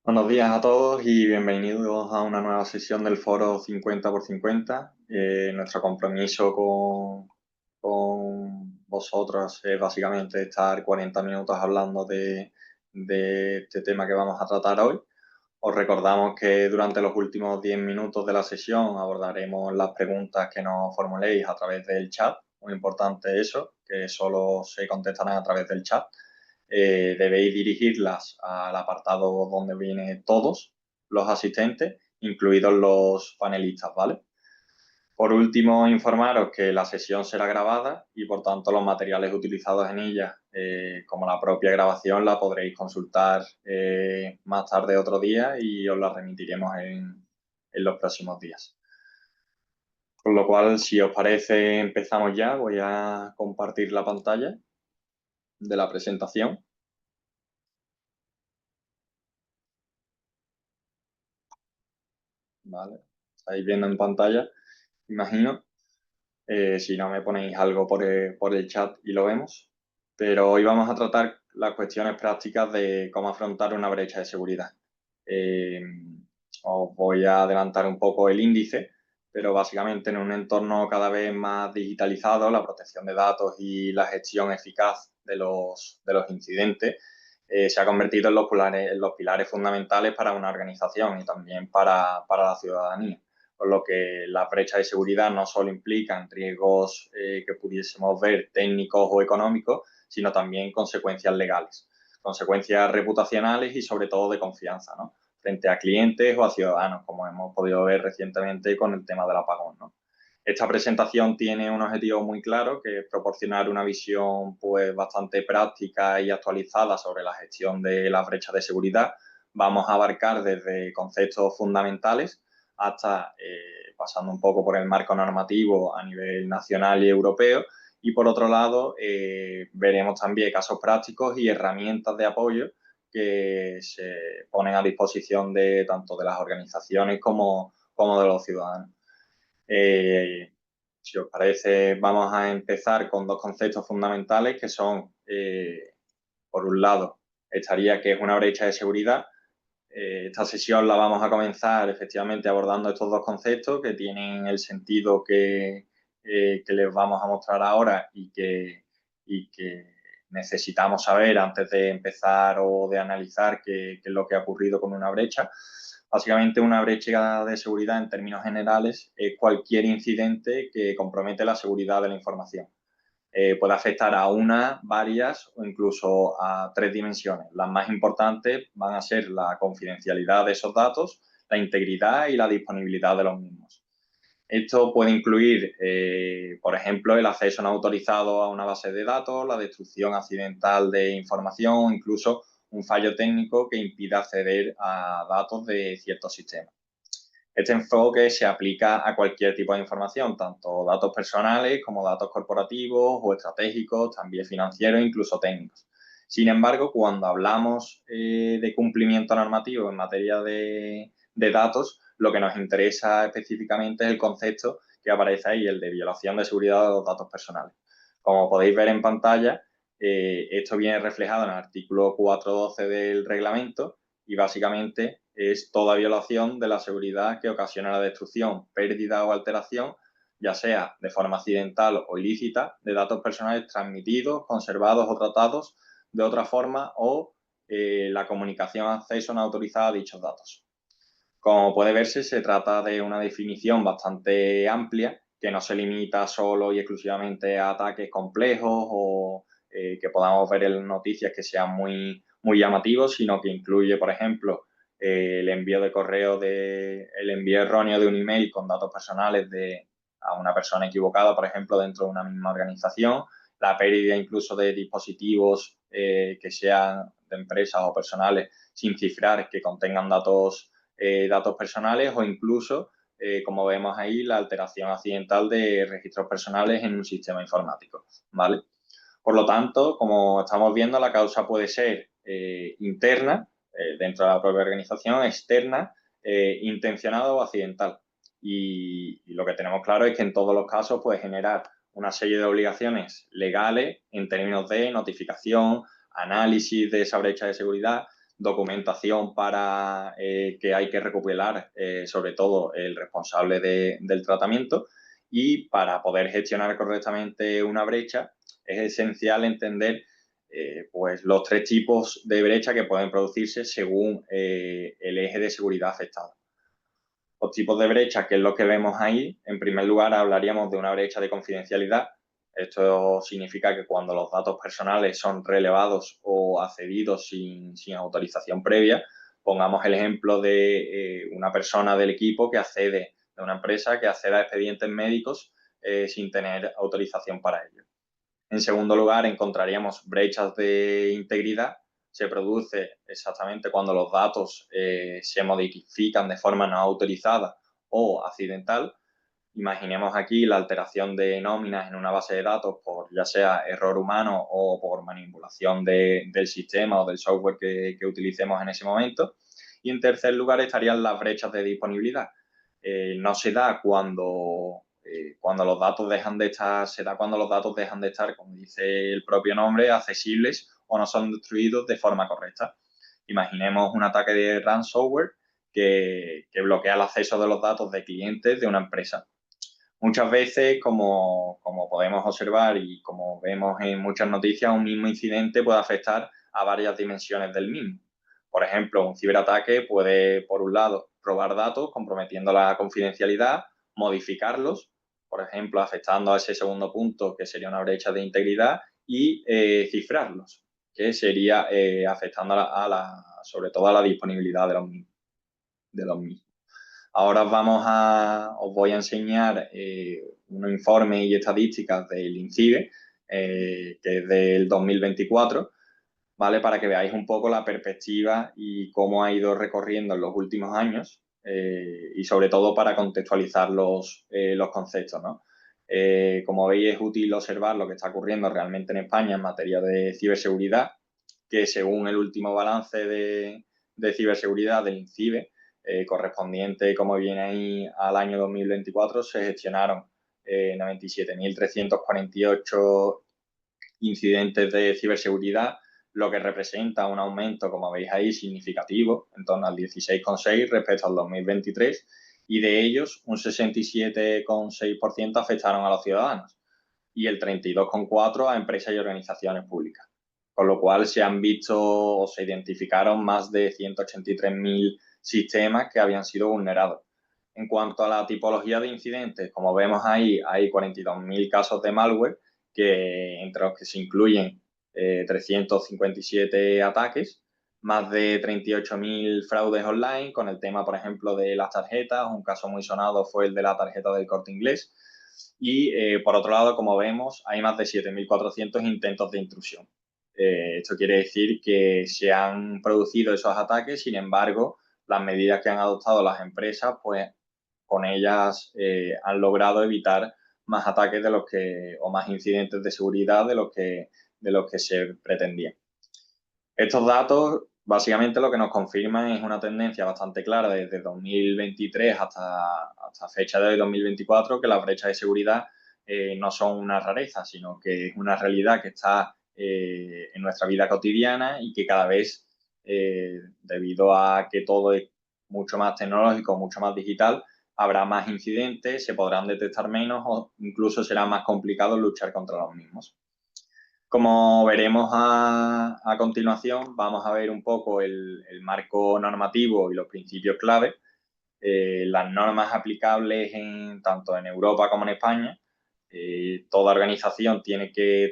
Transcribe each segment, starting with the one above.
Buenos días a todos y bienvenidos a una nueva sesión del foro 50 por 50. Nuestro compromiso con vosotros es básicamente estar 40 minutos hablando de este tema que vamos a tratar hoy. Os recordamos que durante los últimos 10 minutos de la sesión abordaremos las preguntas que nos formuléis a través del chat. Muy importante eso, que solo se contestarán a través del chat. Debéis dirigirlas al apartado donde vienen todos los asistentes, incluidos los panelistas, ¿vale? Por último, informaros que la sesión será grabada y, por tanto, los materiales utilizados en ella, como la propia grabación, la podréis consultar más tarde otro día y os la remitiremos en los próximos días. Con lo cual, si os parece, empezamos ya. Voy a compartir la pantalla de la presentación. ¿Vale? Estáis viendo en pantalla, imagino. Si no, me ponéis algo por el chat y lo vemos. Pero hoy vamos a tratar las cuestiones prácticas de cómo afrontar una brecha de seguridad. Eh, Os voy a adelantar un poco el índice, pero básicamente en un entorno cada vez más digitalizado, la protección de datos y la gestión eficaz de los incidentes se ha convertido en los pilares fundamentales para una organización y también para la ciudadanía, por lo que las brechas de seguridad no solo implican riesgos que pudiésemos ver técnicos o económicos, sino también consecuencias legales, consecuencias reputacionales y sobre todo de confianza, ¿no? Frente a clientes o a ciudadanos, como hemos podido ver recientemente con el tema del apagón, ¿no? Esta presentación tiene un objetivo muy claro, que es proporcionar una visión pues, bastante práctica y actualizada sobre la gestión de las brechas de seguridad. Vamos a abarcar desde conceptos fundamentales hasta pasando un poco por el marco normativo a nivel nacional y europeo. Y por otro lado, veremos también casos prácticos y herramientas de apoyo que se ponen a disposición de tanto de las organizaciones como de los ciudadanos. Si os parece, vamos a empezar con dos conceptos fundamentales que son, por un lado, estaría que es una brecha de seguridad. Esta sesión la vamos a comenzar efectivamente abordando estos dos conceptos que tienen el sentido que les vamos a mostrar ahora y que necesitamos saber antes de empezar o de analizar qué es lo que ha ocurrido con una brecha. Básicamente, una brecha de seguridad en términos generales es cualquier incidente que compromete la seguridad de la información. Puede afectar a una, varias o incluso a tres dimensiones. Las más importantes van a ser la confidencialidad de esos datos, la integridad y la disponibilidad de los mismos. Esto puede incluir, por ejemplo, el acceso no autorizado a una base de datos, la destrucción accidental de información o incluso un fallo técnico que impida acceder a datos de ciertos sistemas. Este enfoque se aplica a cualquier tipo de información, tanto datos personales como datos corporativos o estratégicos, también financieros e incluso técnicos. Sin embargo, cuando hablamos de cumplimiento normativo en materia de datos, lo que nos interesa específicamente es el concepto que aparece ahí, el de violación de seguridad de los datos personales. Como podéis ver en pantalla, esto viene reflejado en el artículo 4.12 del reglamento y básicamente es toda violación de la seguridad que ocasiona la destrucción, pérdida o alteración, ya sea de forma accidental o ilícita, de datos personales transmitidos, conservados o tratados de otra forma o la comunicación, acceso no autorizado a dichos datos. Como puede verse, se trata de una definición bastante amplia que no se limita solo y exclusivamente a ataques complejos o que podamos ver en noticias que sean muy llamativos, sino que incluye, por ejemplo, el envío de correo el envío erróneo de un email con datos personales a una persona equivocada, por ejemplo, dentro de una misma organización, la pérdida incluso de dispositivos que sean de empresas o personales sin cifrar, que contengan datos personales o incluso, como vemos ahí, la alteración accidental de registros personales en un sistema informático, ¿vale? Por lo tanto, como estamos viendo, la causa puede ser interna, dentro de la propia organización, externa, intencionada o accidental. Y lo que tenemos claro es que en todos los casos puede generar una serie de obligaciones legales en términos de notificación, análisis de esa brecha de seguridad, documentación para que hay que recopilar, sobre todo el responsable del tratamiento, y para poder gestionar correctamente una brecha es esencial entender pues los 3 tipos de brecha que pueden producirse según el eje de seguridad afectado. Los tipos de brecha, que es lo que vemos ahí, en primer lugar hablaríamos de una brecha de confidencialidad. Esto significa que cuando los datos personales son relevados o accedidos sin autorización previa, pongamos el ejemplo de una persona del equipo que accede, de una empresa que accede a expedientes médicos sin tener autorización para ello. En segundo lugar, encontraríamos brechas de integridad. Se produce exactamente cuando los datos se modifican de forma no autorizada o accidental. Imaginemos aquí la alteración de nóminas en una base de datos por ya sea error humano o por manipulación del sistema o del software que utilicemos en ese momento. Y en tercer lugar estarían las brechas de disponibilidad. No se da cuando los datos dejan de estar, como dice el propio nombre, accesibles o no son destruidos de forma correcta. Imaginemos un ataque de ransomware que bloquea el acceso de los datos de clientes de una empresa. Muchas veces, como podemos observar y como vemos en muchas noticias, un mismo incidente puede afectar a varias dimensiones del mismo. Por ejemplo, un ciberataque puede, por un lado, robar datos comprometiendo la confidencialidad, modificarlos, por ejemplo, afectando a ese segundo punto, que sería una brecha de integridad, y cifrarlos, que sería afectando sobre todo a la disponibilidad de los mismos. Ahora os voy a enseñar un informe y estadísticas del INCIBE, que es del 2024, ¿vale? Para que veáis un poco la perspectiva y cómo ha ido recorriendo en los últimos años y sobre todo para contextualizar los conceptos, ¿no? Como veis, es útil observar lo que está ocurriendo realmente en España en materia de ciberseguridad, que según el último balance de ciberseguridad del INCIBE, correspondiente, como viene ahí, al año 2024, se gestionaron 97.348 incidentes de ciberseguridad, lo que representa un aumento, como veis ahí, significativo, en torno al 16,6 respecto al 2023, y de ellos un 67,6% afectaron a los ciudadanos y el 32,4% a empresas y organizaciones públicas. Con lo cual se han visto o se identificaron más de 183.000 sistemas que habían sido vulnerados. En cuanto a la tipología de incidentes, como vemos ahí, hay 42.000 casos de malware, entre los que se incluyen 357 ataques, más de 38.000 fraudes online, con el tema, por ejemplo, de las tarjetas. Un caso muy sonado fue el de la tarjeta del Corte Inglés. Y, por otro lado, como vemos, hay más de 7.400 intentos de intrusión. Esto quiere decir que se han producido esos ataques, sin embargo, las medidas que han adoptado las empresas, pues con ellas han logrado evitar más ataques o más incidentes de seguridad de los que se pretendía. Estos datos, básicamente, lo que nos confirman es una tendencia bastante clara desde 2023 hasta fecha de 2024, que las brechas de seguridad no son una rareza, sino que es una realidad que está en nuestra vida cotidiana y que cada vez, debido a que todo es mucho más tecnológico, mucho más digital, habrá más incidentes, se podrán detectar menos o incluso será más complicado luchar contra los mismos. Como veremos a continuación, vamos a ver un poco el marco normativo y los principios clave, las normas aplicables tanto en Europa como en España. Toda organización tiene que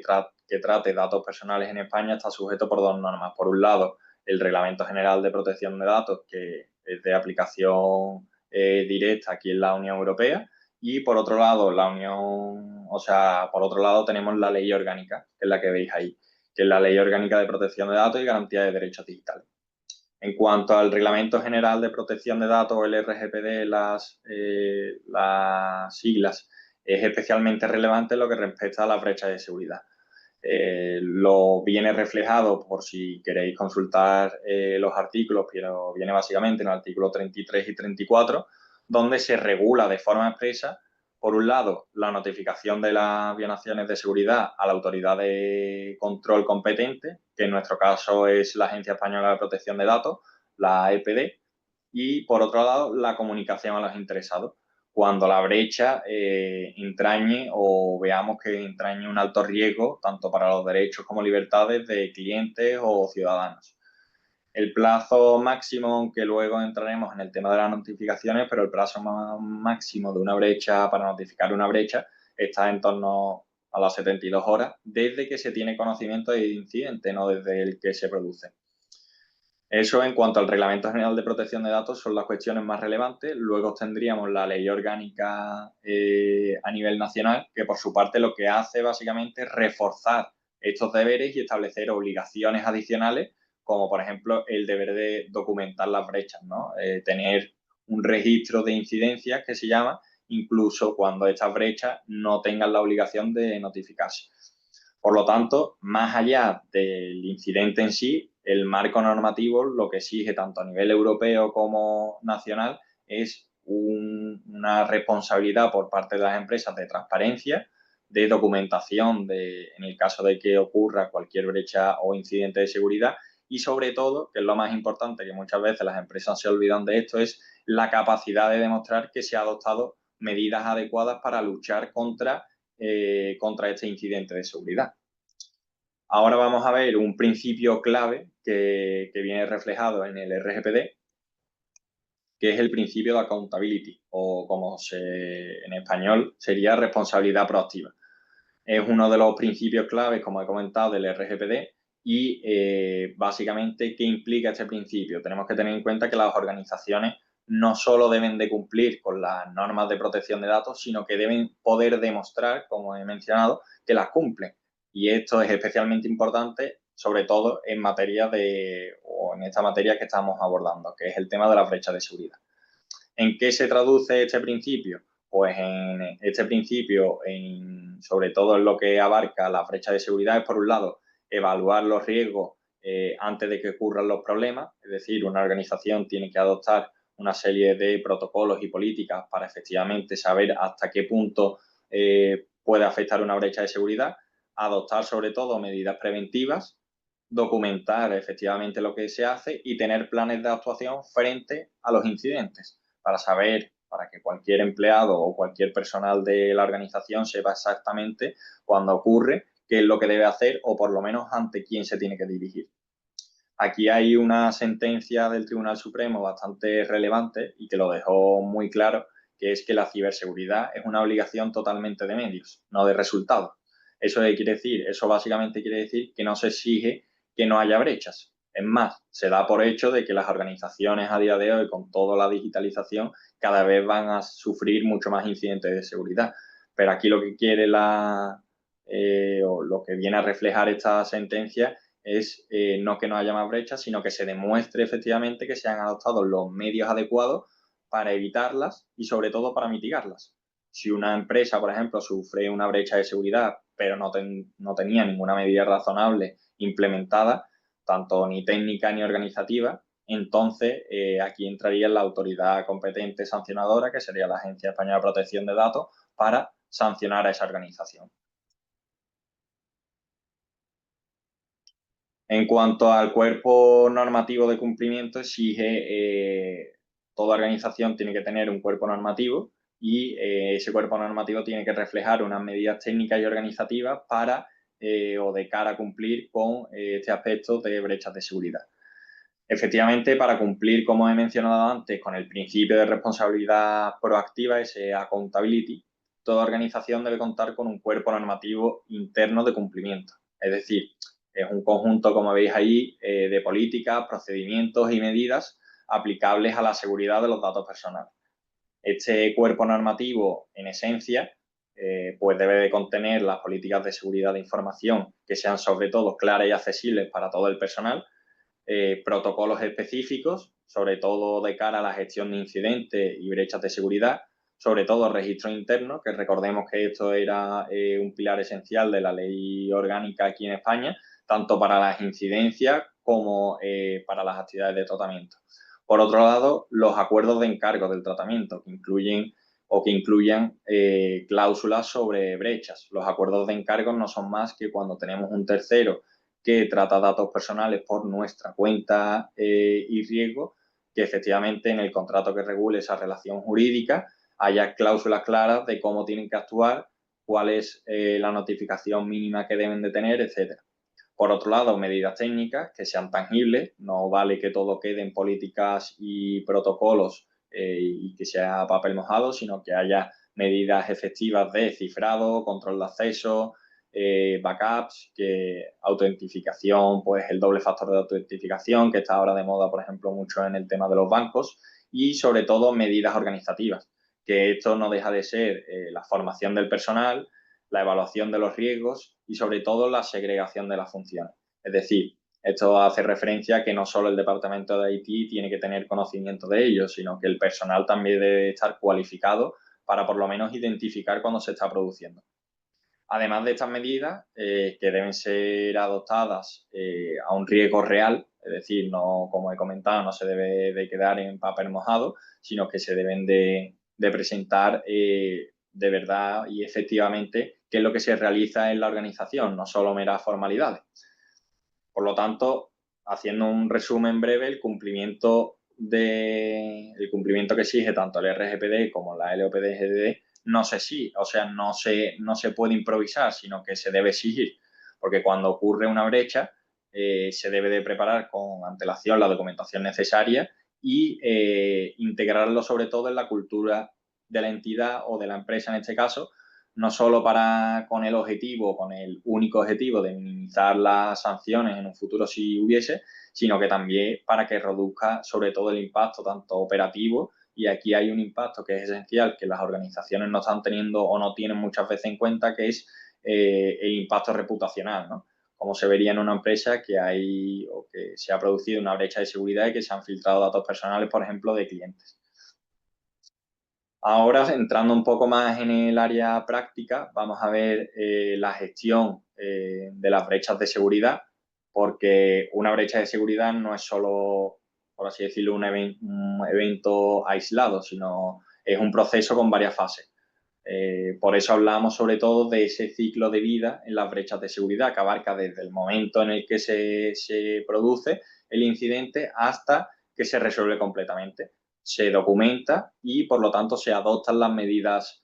trate datos personales en España está sujeto por dos normas. Por un lado, el Reglamento General de Protección de Datos, que es de aplicación directa aquí en la Unión Europea, y por otro lado, tenemos la Ley Orgánica, que es la que veis ahí, que es la Ley Orgánica de Protección de Datos y Garantía de Derechos Digitales. En cuanto al Reglamento General de Protección de Datos, el RGPD, las siglas, es especialmente relevante en lo que respecta a las brechas de seguridad. Lo viene reflejado, por si queréis consultar los artículos, pero viene básicamente en el artículo 33 y 34, donde se regula de forma expresa Por un lado, la notificación de las violaciones de seguridad a la autoridad de control competente, que en nuestro caso es la Agencia Española de Protección de Datos, la AEPD, y por otro lado, la comunicación a los interesados, cuando la brecha entrañe o veamos que entrañe un alto riesgo tanto para los derechos como libertades de clientes o ciudadanos. El plazo máximo, aunque luego entraremos en el tema de las notificaciones, pero el plazo máximo de una brecha para notificar una brecha está en torno a las 72 horas desde que se tiene conocimiento del incidente, no desde el que se produce. Eso en cuanto al Reglamento General de Protección de Datos son las cuestiones más relevantes. Luego tendríamos la ley orgánica a nivel nacional, que por su parte lo que hace básicamente es reforzar estos deberes y establecer obligaciones adicionales, como por ejemplo el deber de documentar las brechas, ¿no? Tener un registro de incidencias que se llama, incluso cuando estas brechas no tengan la obligación de notificarse. Por lo tanto, más allá del incidente en sí, el marco normativo lo que exige tanto a nivel europeo como nacional es una responsabilidad por parte de las empresas de transparencia, de documentación en el caso de que ocurra cualquier brecha o incidente de seguridad y sobre todo, que es lo más importante, que muchas veces las empresas se olvidan de esto, es la capacidad de demostrar que se ha adoptado medidas adecuadas para luchar contra este incidente de seguridad. Ahora vamos a ver un principio clave que viene reflejado en el RGPD, que es el principio de accountability, o como en español sería responsabilidad proactiva. Es uno de los principios claves, como he comentado, del RGPD y básicamente, ¿qué implica este principio? Tenemos que tener en cuenta que las organizaciones no solo deben de cumplir con las normas de protección de datos, sino que deben poder demostrar, como he mencionado, que las cumplen. Y esto es especialmente importante, sobre todo en en esta materia que estamos abordando, que es el tema de la brecha de seguridad. ¿En qué se traduce este principio? Pues en este principio, sobre todo en lo que abarca la brecha de seguridad, es por un lado evaluar los riesgos antes de que ocurran los problemas, es decir, una organización tiene que adoptar una serie de protocolos y políticas para efectivamente saber hasta qué punto puede afectar una brecha de seguridad, adoptar sobre todo medidas preventivas, documentar efectivamente lo que se hace y tener planes de actuación frente a los incidentes para saber, para que cualquier empleado o cualquier personal de la organización sepa exactamente cuándo ocurre, qué es lo que debe hacer o por lo menos ante quién se tiene que dirigir. Aquí hay una sentencia del Tribunal Supremo bastante relevante y que lo dejó muy claro, que es que la ciberseguridad es una obligación totalmente de medios, no de resultados. ¿Eso qué quiere decir? Eso básicamente quiere decir que no se exige que no haya brechas. Es más, se da por hecho de que las organizaciones a día de hoy, con toda la digitalización, cada vez van a sufrir mucho más incidentes de seguridad. Pero aquí lo que quiere o lo que viene a reflejar esta sentencia es no que no haya más brechas, sino que se demuestre efectivamente que se han adoptado los medios adecuados para evitarlas y sobre todo para mitigarlas. Si una empresa, por ejemplo, sufre una brecha de seguridad, pero no tenía ninguna medida razonable implementada, tanto ni técnica ni organizativa, entonces aquí entraría la autoridad competente sancionadora, que sería la Agencia Española de Protección de Datos, para sancionar a esa organización. En cuanto al cuerpo normativo de cumplimiento, exige toda organización tiene que tener un cuerpo normativo y ese cuerpo normativo tiene que reflejar unas medidas técnicas y organizativas para o de cara a cumplir con este aspecto de brechas de seguridad. Efectivamente, para cumplir, como he mencionado antes, con el principio de responsabilidad proactiva, ese accountability, toda organización debe contar con un cuerpo normativo interno de cumplimiento. Es decir, es un conjunto, como veis ahí, de políticas, procedimientos y medidas aplicables a la seguridad de los datos personales. Este cuerpo normativo, en esencia, pues debe de contener las políticas de seguridad de información que sean sobre todo claras y accesibles para todo el personal, protocolos específicos, sobre todo de cara a la gestión de incidentes y brechas de seguridad, sobre todo registro interno, que recordemos que esto era un pilar esencial de la ley orgánica aquí en España, tanto para las incidencias como para las actividades de tratamiento. Por otro lado, los acuerdos de encargo del tratamiento, que incluyen o que incluyan cláusulas sobre brechas. Los acuerdos de encargos no son más que cuando tenemos un tercero que trata datos personales por nuestra cuenta y riesgo, que efectivamente en el contrato que regule esa relación jurídica haya cláusulas claras de cómo tienen que actuar, cuál es la notificación mínima que deben de tener, etcétera. Por otro lado, medidas técnicas que sean tangibles, no vale que todo quede en políticas y protocolos y que sea papel mojado, sino que haya medidas efectivas de cifrado, control de acceso, backups, autentificación, pues el doble factor de autentificación, que está ahora de moda, por ejemplo, mucho en el tema de los bancos, y sobre todo medidas organizativas, que esto no deja de ser la formación del personal, la evaluación de los riesgos y sobre todo la segregación de las funciones. Es decir, esto hace referencia a que no solo el departamento de IT tiene que tener conocimiento de ello, sino que el personal también debe estar cualificado para por lo menos identificar cuando se está produciendo. Además de estas medidas, que deben ser adoptadas a un riesgo real, es decir, no, como he comentado, no se debe de quedar en papel mojado, sino que se deben de presentar de verdad y efectivamente qué es lo que se realiza en la organización, no solo meras formalidades. Por lo tanto, haciendo un resumen breve, el cumplimiento que exige tanto el RGPD como la LOPD-GDD no sé si, o sea, no se puede improvisar, sino que se debe exigir, porque cuando ocurre una brecha se debe de preparar con antelación la documentación necesaria y integrarlo sobre todo en la cultura de la entidad o de la empresa en este caso, no solo con el único objetivo de minimizar las sanciones en un futuro si hubiese, sino que también para que reduzca sobre todo el impacto tanto operativo, y aquí hay un impacto que es esencial, que las organizaciones no están teniendo o no tienen muchas veces en cuenta, que es el impacto reputacional, ¿no? Como se vería en una empresa que hay o que se ha producido una brecha de seguridad y que se han filtrado datos personales, por ejemplo, de clientes. Ahora, entrando un poco más en el área práctica, vamos a ver la gestión de las brechas de seguridad, porque una brecha de seguridad no es solo, por así decirlo, un evento aislado, sino es un proceso con varias fases. Por eso hablamos sobre todo de ese ciclo de vida en las brechas de seguridad, que abarca desde el momento en el que se produce el incidente hasta que se resuelve completamente. Se documenta y, por lo tanto, se adoptan las medidas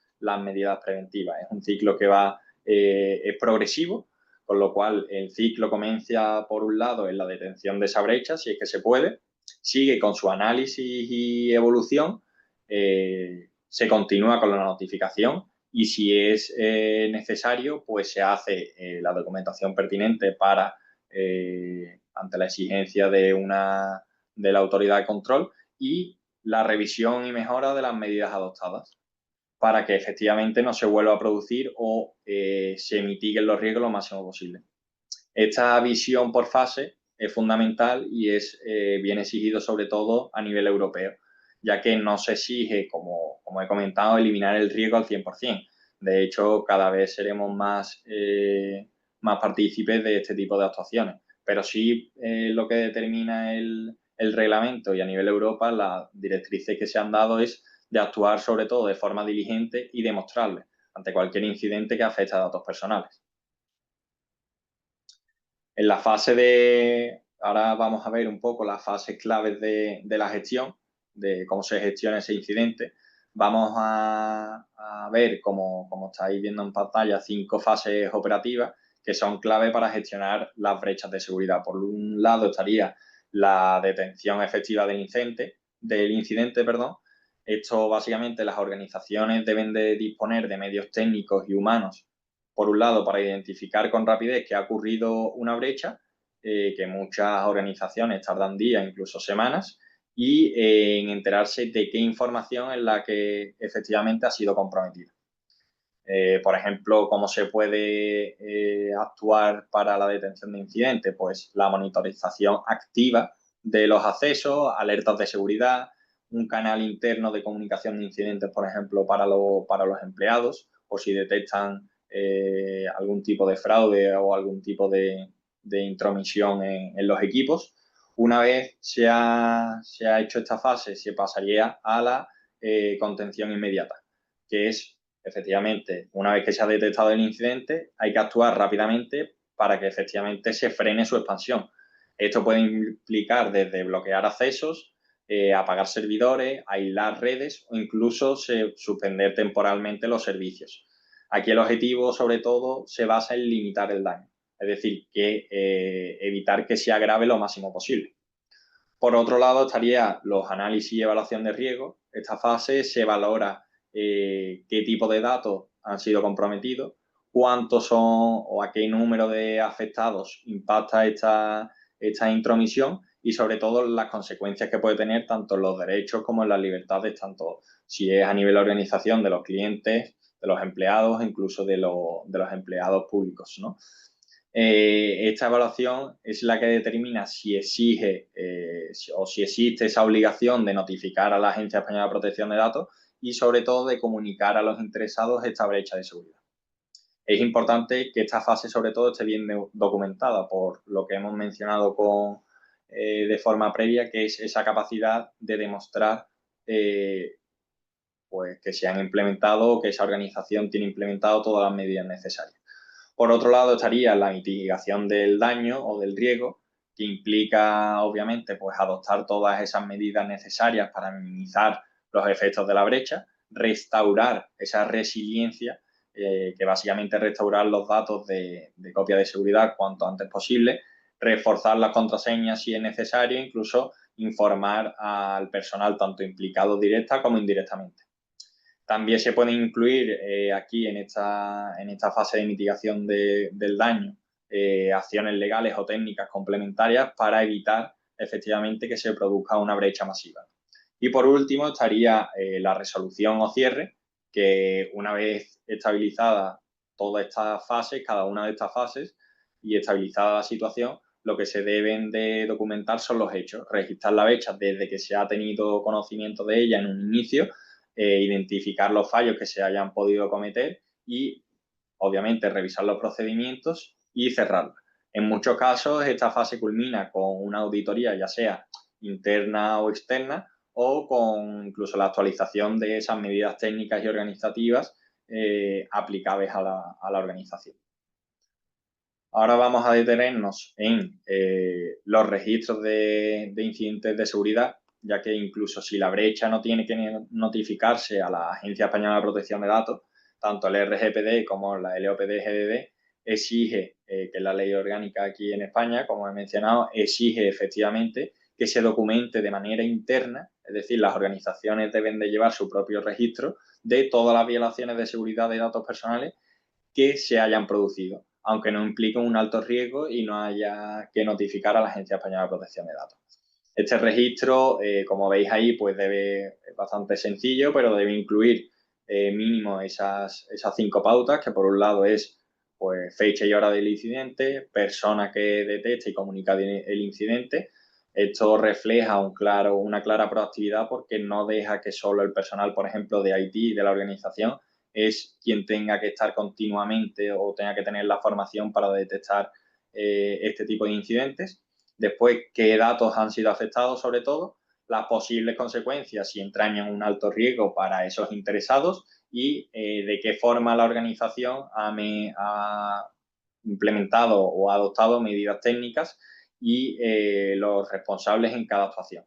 preventivas. Es un ciclo que es progresivo, con lo cual el ciclo comienza, por un lado, en la detención de esa brecha, si es que se puede, sigue con su análisis y evolución, se continúa con la notificación y si es necesario, pues se hace la documentación pertinente ante la exigencia de la autoridad de control y la revisión y mejora de las medidas adoptadas para que efectivamente no se vuelva a producir o se mitiguen los riesgos lo máximo posible. Esta visión por fase es fundamental y es bien exigido sobre todo a nivel europeo, ya que no se exige, como he comentado, eliminar el riesgo al 100%. De hecho, cada vez seremos más partícipes de este tipo de actuaciones. Pero sí lo que determina el reglamento y a nivel Europa, las directrices que se han dado es de actuar sobre todo de forma diligente y demostrable ante cualquier incidente que afecte a datos personales. En la ahora vamos a ver un poco las fases claves de la gestión, de cómo se gestiona ese incidente. Vamos a ver, como estáis viendo en pantalla, 5 fases operativas que son clave para gestionar las brechas de seguridad. Por un lado estaría la detención efectiva del incidente. Esto básicamente las organizaciones deben de disponer de medios técnicos y humanos, por un lado, para identificar con rapidez que ha ocurrido una brecha, que muchas organizaciones tardan días, incluso semanas, y en enterarse de qué información es la que efectivamente ha sido comprometida. Por ejemplo, ¿cómo se puede actuar para la detención de incidentes? Pues la monitorización activa de los accesos, alertas de seguridad, un canal interno de comunicación de incidentes, por ejemplo, para los empleados, o si detectan algún tipo de fraude o algún tipo de intromisión en los equipos. Una vez se ha hecho esta fase, se pasaría a la contención inmediata. que es, efectivamente, una vez que se ha detectado el incidente, hay que actuar rápidamente para que efectivamente se frene su expansión. Esto puede implicar desde bloquear accesos, apagar servidores, aislar redes o incluso suspender temporalmente los servicios. Aquí el objetivo, sobre todo, se basa en limitar el daño, es decir, que evitar que se agrave lo máximo posible. Por otro lado, estaría los análisis y evaluación de riesgo. Esta fase se valora qué tipo de datos han sido comprometidos, cuántos son o a qué número de afectados impacta esta intromisión y sobre todo las consecuencias que puede tener tanto en los derechos como en las libertades, tanto si es a nivel de organización de los clientes, de los empleados, incluso de los empleados públicos, ¿no? Esta evaluación es la que determina si exige o si existe esa obligación de notificar a la Agencia Española de Protección de Datos y, sobre todo, de comunicar a los interesados esta brecha de seguridad. Es importante que esta fase, sobre todo, esté bien documentada por lo que hemos mencionado de forma previa, que es esa capacidad de demostrar pues, que se han implementado o que esa organización tiene implementado todas las medidas necesarias. Por otro lado, estaría la mitigación del daño o del riesgo, que implica, obviamente, pues adoptar todas esas medidas necesarias para minimizar los efectos de la brecha, restaurar esa resiliencia, que básicamente es restaurar los datos de copia de seguridad cuanto antes posible, reforzar las contraseñas si es necesario, incluso informar al personal tanto implicado directa como indirectamente. También se pueden incluir aquí en esta fase de mitigación del daño acciones legales o técnicas complementarias para evitar efectivamente que se produzca una brecha masiva. Y por último estaría la resolución o cierre, que una vez estabilizada todas estas fases, cada una de estas fases y estabilizada la situación, lo que se deben de documentar son los hechos, registrar la brecha desde que se ha tenido conocimiento de ella en un inicio, identificar los fallos que se hayan podido cometer y, obviamente, revisar los procedimientos y cerrarla. En muchos casos, esta fase culmina con una auditoría, ya sea interna o externa, o con incluso la actualización de esas medidas técnicas y organizativas aplicables a la organización. Ahora vamos a detenernos en los registros de incidentes de seguridad, ya que incluso si la brecha no tiene que notificarse a la Agencia Española de Protección de Datos, tanto el RGPD como la LOPD-GDD exige, que es la ley orgánica aquí en España, como he mencionado, exige efectivamente que se documente de manera interna, es decir, las organizaciones deben de llevar su propio registro de todas las violaciones de seguridad de datos personales que se hayan producido, aunque no implique un alto riesgo y no haya que notificar a la Agencia Española de Protección de Datos. Este registro, como veis ahí, pues es bastante sencillo, pero debe incluir mínimo esas 5 pautas, que por un lado es pues, fecha y hora del incidente, persona que detecta y comunica el incidente. Esto refleja una clara proactividad porque no deja que solo el personal, por ejemplo, de IT de la organización es quien tenga que estar continuamente o tenga que tener la formación para detectar este tipo de incidentes. Después, qué datos han sido afectados, sobre todo, las posibles consecuencias si entrañan un alto riesgo para esos interesados y de qué forma la organización ha implementado o ha adoptado medidas técnicas y los responsables en cada actuación.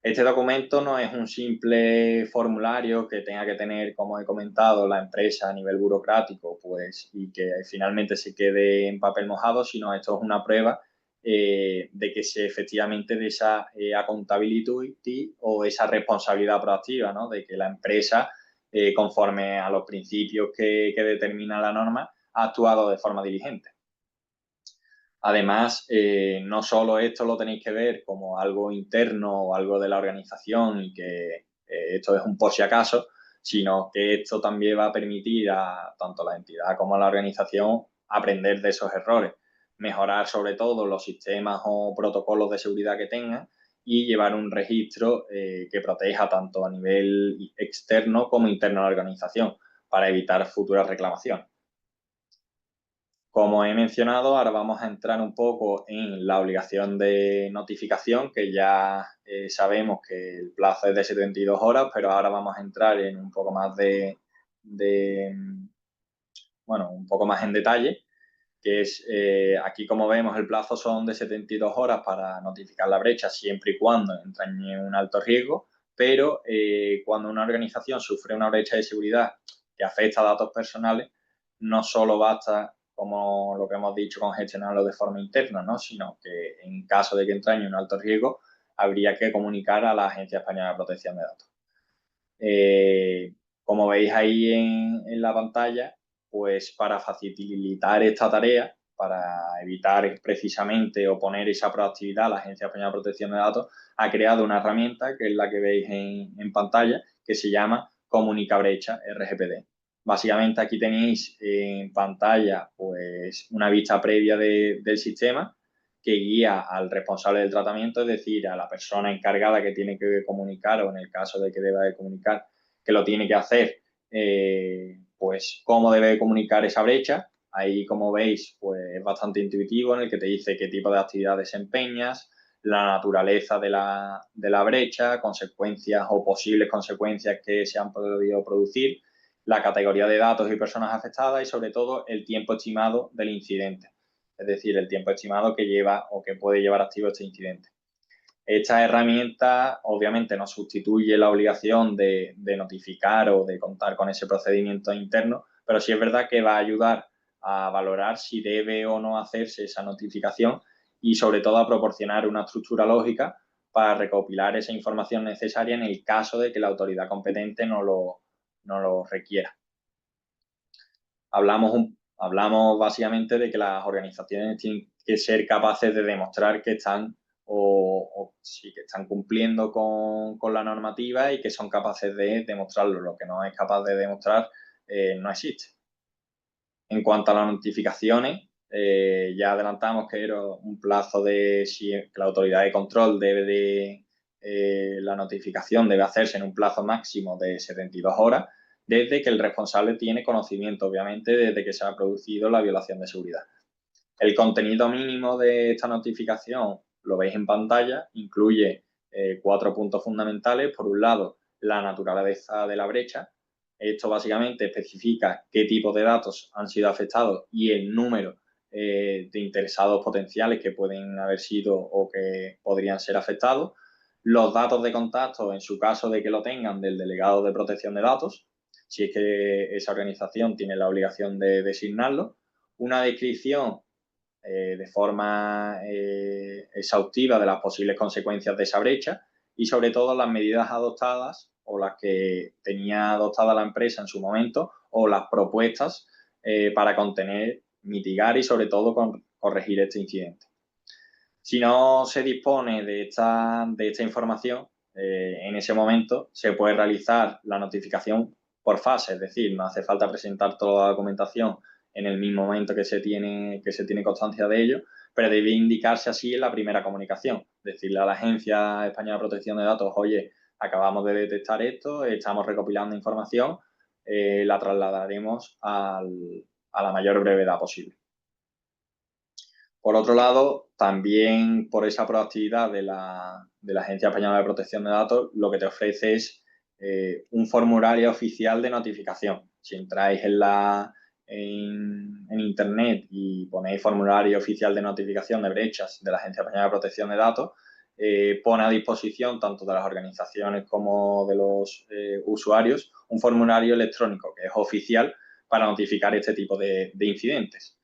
Este documento no es un simple formulario que tenga que tener, como he comentado, la empresa a nivel burocrático, pues, y que finalmente se quede en papel mojado, sino esto es una prueba de que efectivamente de esa accountability o esa responsabilidad proactiva, ¿no? De que la empresa, conforme a los principios que determina la norma, ha actuado de forma diligente. Además, no solo esto lo tenéis que ver como algo interno o algo de la organización y que esto es un por si acaso, sino que esto también va a permitir a tanto la entidad como a la organización aprender de esos errores, mejorar sobre todo los sistemas o protocolos de seguridad que tengan y llevar un registro que proteja tanto a nivel externo como interno a la organización para evitar futuras reclamaciones. Como he mencionado, ahora vamos a entrar un poco en la obligación de notificación, que ya sabemos que el plazo es de 72 horas, pero ahora vamos a entrar en un poco más bueno, un poco más en detalle, que es, aquí como vemos, el plazo son de 72 horas para notificar la brecha siempre y cuando entrañe un alto riesgo, pero cuando una organización sufre una brecha de seguridad que afecta a datos personales, no solo basta, como lo que hemos dicho, con gestionarlo de forma interna, ¿no? Sino que en caso de que entrañe un alto riesgo, habría que comunicar a la Agencia Española de Protección de Datos. Como veis ahí en la pantalla, pues para facilitar esta tarea, para evitar precisamente oponer esa proactividad, la Agencia Española de Protección de Datos ha creado una herramienta, que es la que veis en pantalla, que se llama Comunicabrecha RGPD. Básicamente aquí tenéis en pantalla pues una vista previa del sistema que guía al responsable del tratamiento, es decir, a la persona encargada que tiene que comunicar, o en el caso de que deba de comunicar, que lo tiene que hacer, pues cómo debe comunicar esa brecha. Ahí, como veis, pues es bastante intuitivo, en el que te dice qué tipo de actividad desempeñas, la naturaleza de la brecha, consecuencias o posibles consecuencias que se han podido producir, la categoría de datos y personas afectadas y, sobre todo, el tiempo estimado del incidente. Es decir, el tiempo estimado que lleva o que puede llevar activo este incidente. Esta herramienta obviamente no sustituye la obligación de notificar o de contar con ese procedimiento interno, pero sí es verdad que va a ayudar a valorar si debe o no hacerse esa notificación y, sobre todo, a proporcionar una estructura lógica para recopilar esa información necesaria en el caso de que la autoridad competente no lo requiera. Hablamos básicamente de que las organizaciones tienen que ser capaces de demostrar que están sí, que están cumpliendo con la normativa y que son capaces de demostrarlo. Lo que no es capaz de demostrar no existe. En cuanto a las notificaciones, ya adelantamos que era un plazo que la autoridad de control la notificación debe hacerse en un plazo máximo de 72 horas, desde que el responsable tiene conocimiento, obviamente, desde que se ha producido la violación de seguridad. El contenido mínimo de esta notificación lo veis en pantalla, incluye 4 puntos fundamentales. Por un lado, la naturaleza de la brecha. Esto básicamente especifica qué tipo de datos han sido afectados y el número de interesados potenciales que pueden haber sido o que podrían ser afectados. Los datos de contacto, en su caso de que lo tengan, del delegado de protección de datos, si es que esa organización tiene la obligación de designarlo. Una descripción de forma exhaustiva de las posibles consecuencias de esa brecha y, sobre todo, las medidas adoptadas o las que tenía adoptada la empresa en su momento, o las propuestas para contener, mitigar y, sobre todo, corregir este incidente. Si no se dispone de esta información, en ese momento se puede realizar la notificación por fase, es decir, no hace falta presentar toda la documentación en el mismo momento que se tiene constancia de ello, pero debe indicarse así en la primera comunicación, decirle a la Agencia Española de Protección de Datos: oye, acabamos de detectar esto, estamos recopilando información, la trasladaremos a la mayor brevedad posible. Por otro lado, también por esa proactividad de la Agencia Española de Protección de Datos, lo que te ofrece es un formulario oficial de notificación. Si entráis en Internet y ponéis formulario oficial de notificación de brechas de la Agencia Española de Protección de Datos, pone a disposición tanto de las organizaciones como de los usuarios un formulario electrónico que es oficial para notificar este tipo de incidentes.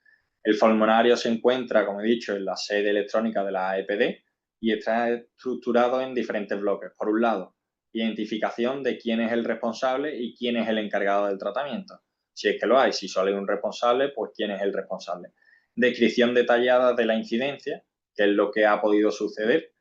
El formulario se encuentra, como he dicho, en la sede electrónica de la EPD y está estructurado en diferentes bloques. Por un lado, identificación de quién es el responsable y quién es el encargado del tratamiento. Si es que lo hay, si solo hay un responsable, pues quién es el responsable. Descripción detallada de la incidencia, qué es lo que ha podido suceder.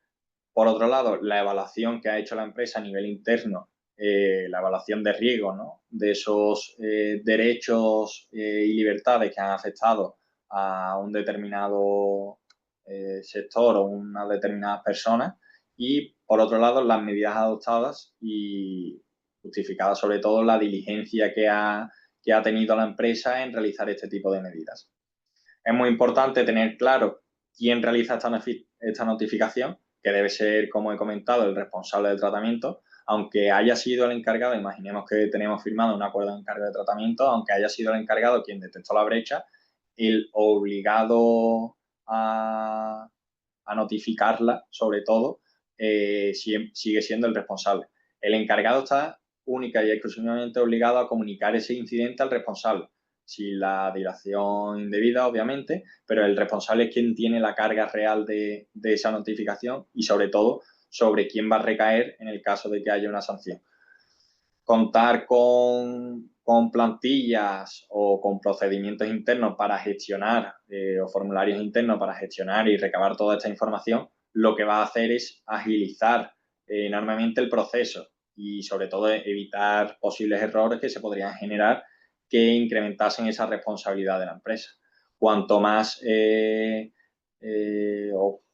Por otro lado, la evaluación que ha hecho la empresa a nivel interno, la evaluación de riesgo, ¿no?, de esos derechos y libertades que han afectado a un determinado sector o unas determinadas personas. Y, por otro lado, las medidas adoptadas y justificada, sobre todo, la diligencia que ha tenido la empresa en realizar este tipo de medidas. Es muy importante tener claro quién realiza esta notificación, que debe ser, como he comentado, el responsable del tratamiento, aunque haya sido el encargado. Imaginemos que tenemos firmado un acuerdo de encargo de tratamiento, aunque haya sido el encargado quien detectó la brecha, el obligado a notificarla, sobre todo, sigue siendo el responsable. El encargado está única y exclusivamente obligado a comunicar ese incidente al responsable, sin la dilación indebida, obviamente, pero el responsable es quien tiene la carga real de esa notificación y, sobre todo, sobre quién va a recaer en el caso de que haya una sanción. Contar con plantillas o con procedimientos internos para gestionar o formularios internos para gestionar y recabar toda esta información, lo que va a hacer es agilizar enormemente el proceso y, sobre todo, evitar posibles errores que se podrían generar que incrementasen esa responsabilidad de la empresa. Cuanto más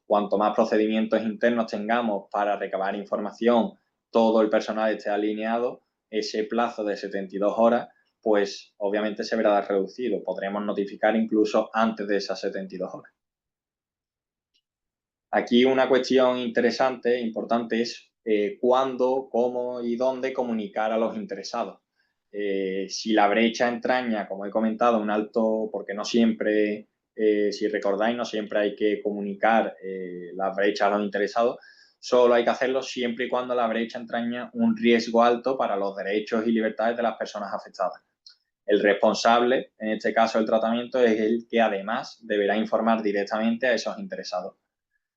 cuanto más procedimientos internos tengamos para recabar información, todo el personal esté alineado, ese plazo de 72 horas, pues obviamente se verá reducido. Podremos notificar incluso antes de esas 72 horas. Aquí una cuestión interesante, importante, es cuándo, cómo y dónde comunicar a los interesados. Si la brecha entraña, como he comentado, un alto, porque no siempre, si recordáis, no siempre hay que comunicar la brecha a los interesados, solo hay que hacerlo siempre y cuando la brecha entraña un riesgo alto para los derechos y libertades de las personas afectadas. El responsable, en este caso el tratamiento, es el que además deberá informar directamente a esos interesados.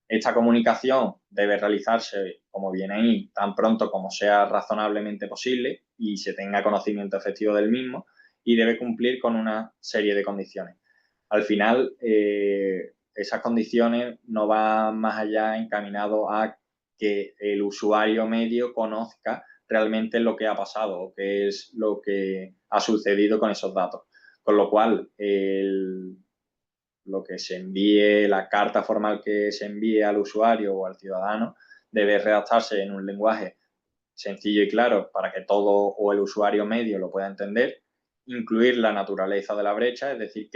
Esta comunicación debe realizarse, como viene ahí, tan pronto como sea razonablemente posible y se tenga conocimiento efectivo del mismo, y debe cumplir con una serie de condiciones. Al final, esas condiciones no van más allá encaminado a que el usuario medio conozca realmente lo que ha pasado o qué es lo que ha sucedido con esos datos. Con lo cual, lo que se envíe, la carta formal que se envíe al usuario o al ciudadano, debe redactarse en un lenguaje sencillo y claro para que todo o el usuario medio lo pueda entender, incluir la naturaleza de la brecha, es decir,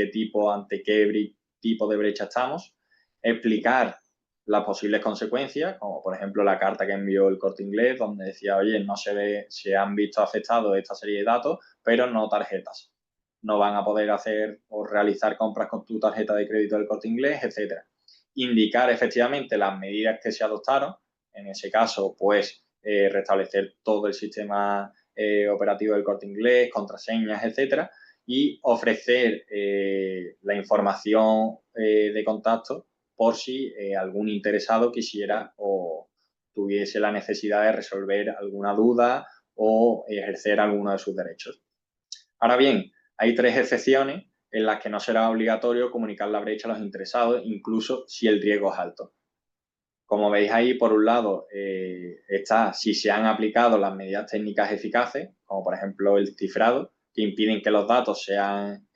ante qué tipo de brecha estamos, explicar las posibles consecuencias, como por ejemplo la carta que envió el Corte Inglés, donde decía, oye, se han visto afectados esta serie de datos, pero no tarjetas. No van a poder hacer o realizar compras con tu tarjeta de crédito del Corte Inglés, etcétera. Indicar efectivamente las medidas que se adoptaron, en ese caso, pues restablecer todo el sistema operativo del Corte Inglés, contraseñas, etcétera, y ofrecer la información de contacto por si algún interesado quisiera o tuviese la necesidad de resolver alguna duda o ejercer alguno de sus derechos. Ahora bien, hay 3 excepciones en las que no será obligatorio comunicar la brecha a los interesados, incluso si el riesgo es alto. Como veis ahí, por un lado, está si se han aplicado las medidas técnicas eficaces, como por ejemplo el cifrado, que impiden que los datos sean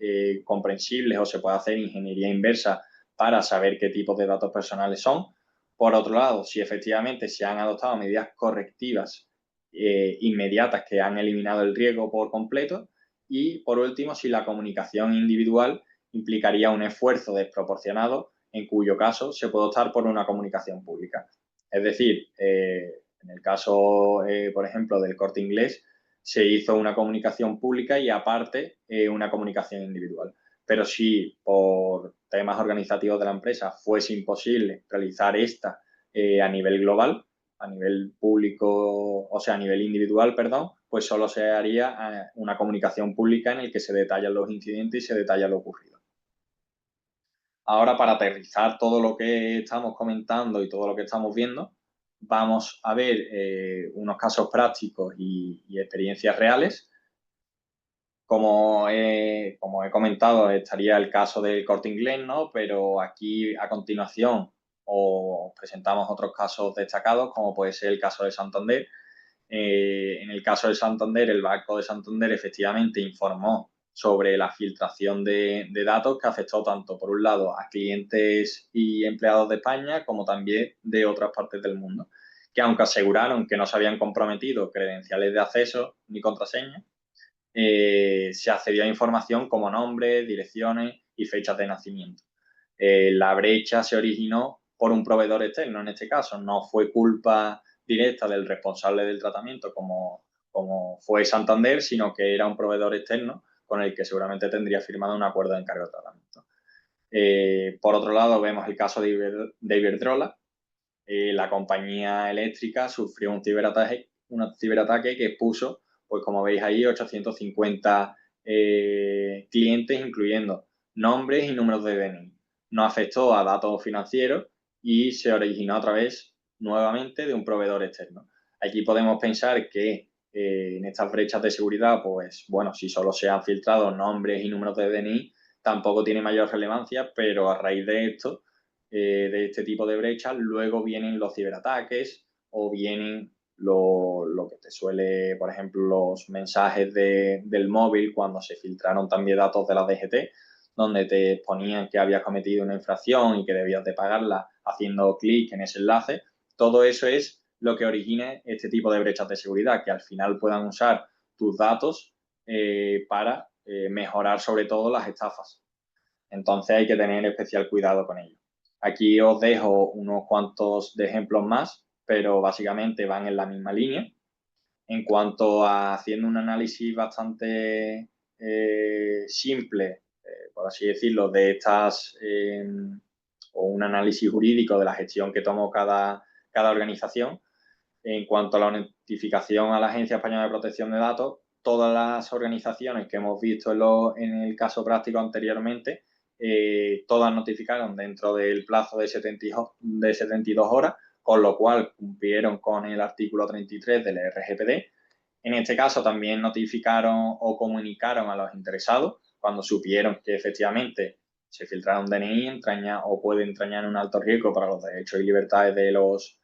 comprensibles o se pueda hacer ingeniería inversa para saber qué tipos de datos personales son. Por otro lado, si efectivamente se han adoptado medidas correctivas inmediatas que han eliminado el riesgo por completo. Y, por último, si la comunicación individual implicaría un esfuerzo desproporcionado, en cuyo caso se puede optar por una comunicación pública. Es decir, en el caso, por ejemplo, del Corte Inglés, se hizo una comunicación pública y aparte una comunicación individual. Pero si por temas organizativos de la empresa fuese imposible realizar esta a nivel global, a nivel público, o sea, a nivel individual, perdón, pues solo se haría una comunicación pública en el que se detallan los incidentes y se detalla lo ocurrido. Ahora, para aterrizar todo lo que estamos comentando y todo lo que estamos viendo, vamos a ver unos casos prácticos y experiencias reales. Como he comentado, estaría el caso del Corte Inglés, ¿no? Pero aquí, a continuación, os presentamos otros casos destacados, como puede ser el caso de Santander. En el caso de Santander, el Banco de Santander efectivamente informó sobre la filtración de datos que afectó tanto, por un lado, a clientes y empleados de España, como también de otras partes del mundo, que aunque aseguraron que no se habían comprometido credenciales de acceso ni contraseñas, se accedió a información como nombres, direcciones y fechas de nacimiento. La brecha se originó por un proveedor externo, en este caso. No fue culpa directa del responsable del tratamiento, como fue Santander, sino que era un proveedor externo con el que seguramente tendría firmado un acuerdo de encargo de tratamiento. Por otro lado, vemos el caso de Iberdrola. La compañía eléctrica sufrió un ciberataque que expuso, pues como veis ahí, 850 clientes, incluyendo nombres y números de DNI. No afectó a datos financieros y se originó a través, nuevamente, de un proveedor externo. Aquí podemos pensar que en estas brechas de seguridad, pues bueno, si solo se han filtrado nombres y números de DNI, tampoco tiene mayor relevancia, pero a raíz de esto, de este tipo de brechas, luego vienen los ciberataques o vienen lo que te suele, por ejemplo, los mensajes del móvil cuando se filtraron también datos de la DGT, donde te ponían que habías cometido una infracción y que debías de pagarla haciendo clic en ese enlace. Todo eso es lo que origina este tipo de brechas de seguridad, que al final puedan usar tus datos para mejorar sobre todo las estafas. Entonces hay que tener especial cuidado con ello. Aquí os dejo unos cuantos de ejemplos más, pero básicamente van en la misma línea. En cuanto a haciendo un análisis bastante simple, por así decirlo, de estas, o un análisis jurídico de la gestión que tomó cada organización, en cuanto a la notificación a la Agencia Española de Protección de Datos, todas las organizaciones que hemos visto en el caso práctico anteriormente, todas notificaron dentro del plazo de 72 horas, con lo cual cumplieron con el artículo 33 del RGPD. En este caso también notificaron o comunicaron a los interesados cuando supieron que efectivamente se filtrara un DNI entraña o puede entrañar un alto riesgo para los derechos y libertades de los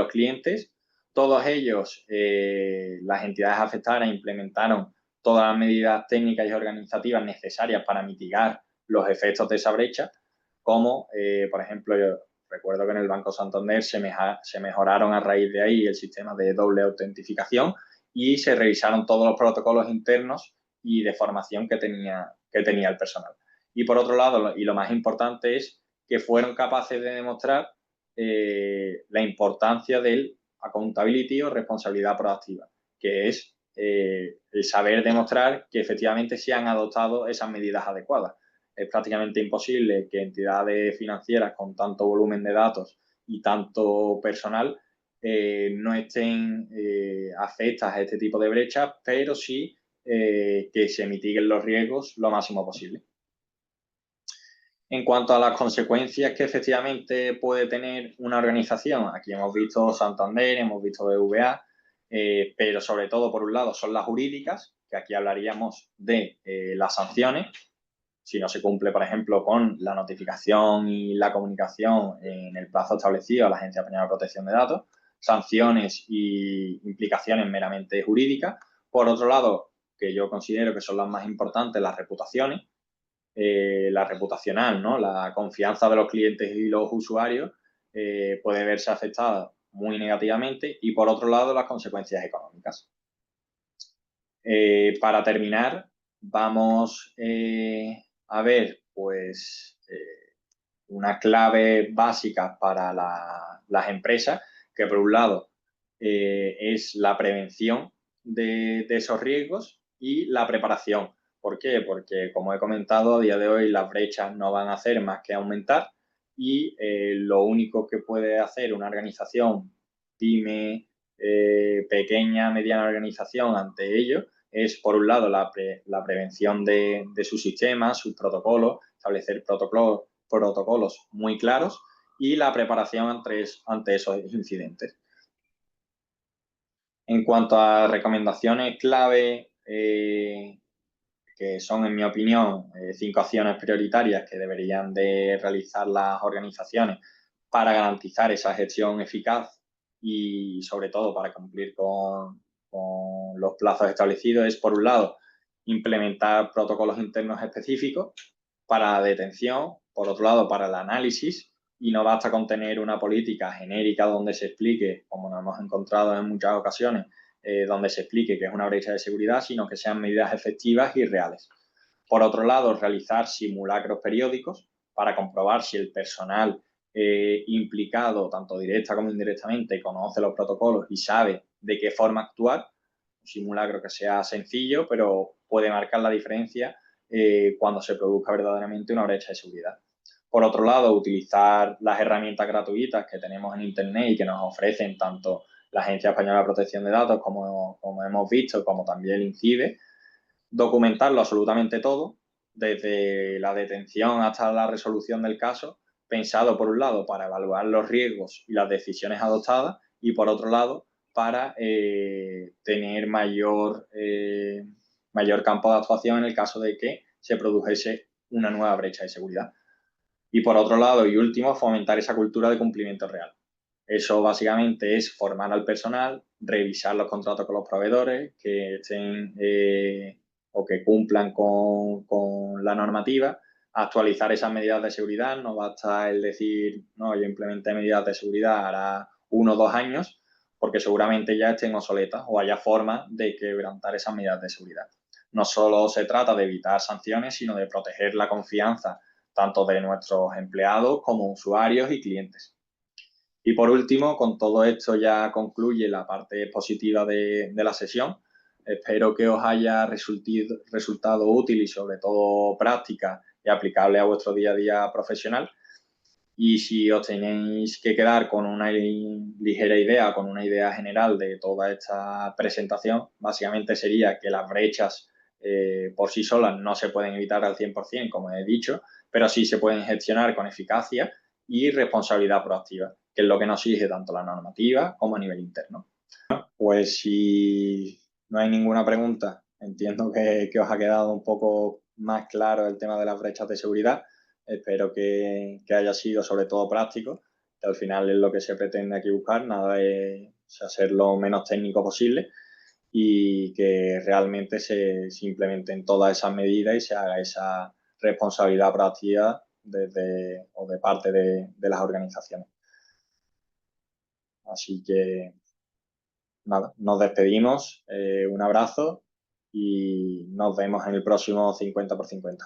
clientes. Todos ellos, las entidades afectadas, implementaron todas las medidas técnicas y organizativas necesarias para mitigar los efectos de esa brecha, como, por ejemplo, yo recuerdo que en el Banco Santander se mejoraron a raíz de ahí el sistema de doble autentificación y se revisaron todos los protocolos internos y de formación que tenía el personal. Y por otro lado, y lo más importante es que fueron capaces de demostrar la importancia del accountability o responsabilidad proactiva, que es el saber demostrar que efectivamente se han adoptado esas medidas adecuadas. Es prácticamente imposible que entidades financieras con tanto volumen de datos y tanto personal no estén afectas a este tipo de brechas, pero sí que se mitiguen los riesgos lo máximo posible. En cuanto a las consecuencias que efectivamente puede tener una organización, aquí hemos visto Santander, hemos visto BBVA, pero sobre todo, por un lado, son las jurídicas, que aquí hablaríamos de las sanciones, si no se cumple, por ejemplo, con la notificación y la comunicación en el plazo establecido a la Agencia Española de Protección de Datos, sanciones y implicaciones meramente jurídicas. Por otro lado, que yo considero que son las más importantes, las reputaciones, la reputacional, ¿no? La confianza de los clientes y los usuarios puede verse afectada muy negativamente, y por otro lado las consecuencias económicas. Para terminar, vamos a ver pues una clave básica para las empresas, que por un lado es la prevención de esos riesgos y la preparación. ¿Por qué? Porque, como he comentado, a día de hoy las brechas no van a hacer más que aumentar, y lo único que puede hacer una organización, pyme, pequeña, mediana organización, ante ello es, por un lado, la prevención de sus sistemas, sus protocolos, establecer protocolos muy claros, y la preparación ante esos incidentes. En cuanto a recomendaciones clave, que son, en mi opinión, 5 acciones prioritarias que deberían de realizar las organizaciones para garantizar esa gestión eficaz y, sobre todo, para cumplir con los plazos establecidos, es, por un lado, implementar protocolos internos específicos para la detención, por otro lado, para el análisis, y no basta con tener una política genérica donde se explique, como nos hemos encontrado en muchas ocasiones, donde se explique que es una brecha de seguridad, sino que sean medidas efectivas y reales. Por otro lado, realizar simulacros periódicos para comprobar si el personal implicado, tanto directa como indirectamente, conoce los protocolos y sabe de qué forma actuar. Un simulacro que sea sencillo, pero puede marcar la diferencia cuando se produzca verdaderamente una brecha de seguridad. Por otro lado, utilizar las herramientas gratuitas que tenemos en Internet y que nos ofrecen tanto la Agencia Española de Protección de Datos, como hemos visto, como también el INCIBE, documentarlo absolutamente todo, desde la detención hasta la resolución del caso, pensado por un lado para evaluar los riesgos y las decisiones adoptadas y por otro lado para tener mayor campo de actuación en el caso de que se produjese una nueva brecha de seguridad. Y por otro lado y último, fomentar esa cultura de cumplimiento real. Eso básicamente es formar al personal, revisar los contratos con los proveedores, que estén o que cumplan con la normativa, actualizar esas medidas de seguridad. No basta el decir, no, yo implementé medidas de seguridad hará 1 o 2 años, porque seguramente ya estén obsoletas o haya forma de quebrantar esas medidas de seguridad. No solo se trata de evitar sanciones, sino de proteger la confianza tanto de nuestros empleados como usuarios y clientes. Y por último, con todo esto ya concluye la parte positiva de la sesión. Espero que os haya resultado útil y sobre todo práctica y aplicable a vuestro día a día profesional. Y si os tenéis que quedar con una ligera idea, con una idea general de toda esta presentación, básicamente sería que las brechas por sí solas no se pueden evitar al 100%, como he dicho, pero sí se pueden gestionar con eficacia y responsabilidad proactiva, que es lo que nos exige tanto la normativa como a nivel interno. Pues si no hay ninguna pregunta, entiendo que os ha quedado un poco más claro el tema de las brechas de seguridad. Espero que haya sido sobre todo práctico, que al final es lo que se pretende aquí buscar, nada es ser lo menos técnico posible y que realmente se implementen todas esas medidas y se haga esa responsabilidad proactiva desde o de parte de las organizaciones. Así que nada, nos despedimos, un abrazo y nos vemos en el próximo 50 por 50.